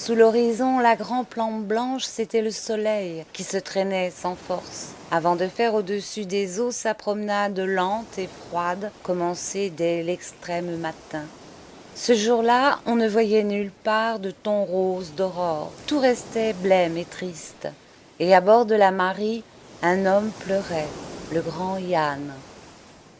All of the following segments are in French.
Sous l'horizon, la grande plante blanche, c'était le soleil qui se traînait sans force, avant de faire au-dessus des eaux sa promenade lente et froide, commencée dès l'extrême matin. Ce jour-là, on ne voyait nulle part de ton rose d'aurore. Tout restait blême et triste. Et à bord de la Marie, un homme pleurait, le grand Yann.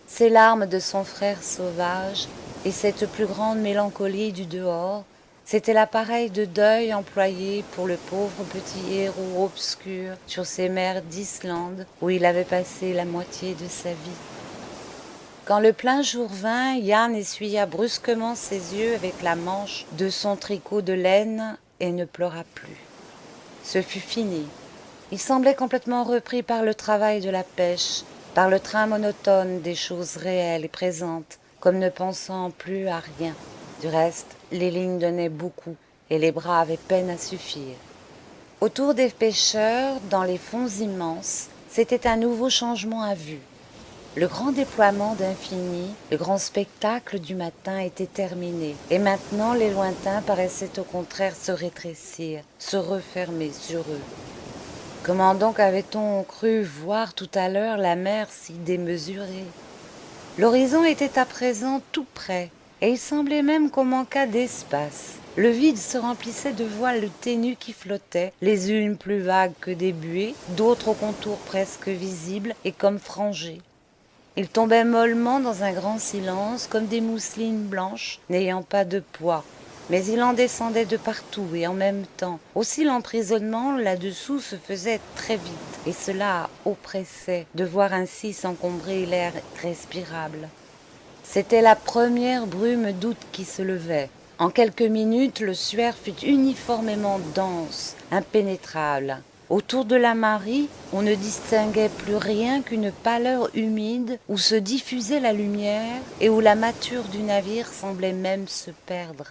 Ces larmes de son frère sauvage et cette plus grande mélancolie du dehors, c'était l'appareil de deuil employé pour le pauvre petit héros obscur sur ces mers d'Islande où il avait passé la moitié de sa vie. Quand le plein jour vint, Yann essuya brusquement ses yeux avec la manche de son tricot de laine et ne pleura plus. Ce fut fini. Il semblait complètement repris par le travail de la pêche, par le train monotone des choses réelles et présentes, comme ne pensant plus à rien. Du reste, les lignes donnaient beaucoup et les bras avaient peine à suffire. Autour des pêcheurs, dans les fonds immenses, c'était un nouveau changement à vue. Le grand déploiement d'infini, le grand spectacle du matin était terminé, et maintenant les lointains paraissaient au contraire se rétrécir, se refermer sur eux. Comment donc avait-on cru voir tout à l'heure la mer si démesurée? L'horizon était à présent tout près, et il semblait même qu'on manquât d'espace. Le vide se remplissait de voiles ténues qui flottaient, les unes plus vagues que des buées, d'autres au contour presque visible et comme frangées. Ils tombaient mollement dans un grand silence, comme des mousselines blanches, n'ayant pas de poids. Mais il en descendait de partout et en même temps. Aussi l'emprisonnement là-dessous se faisait très vite, et cela oppressait de voir ainsi s'encombrer l'air respirable. C'était la première brume d'août qui se levait. En quelques minutes, le suaire fut uniformément dense, impénétrable. Autour de la Marie, on ne distinguait plus rien qu'une pâleur humide où se diffusait la lumière et où la mâture du navire semblait même se perdre.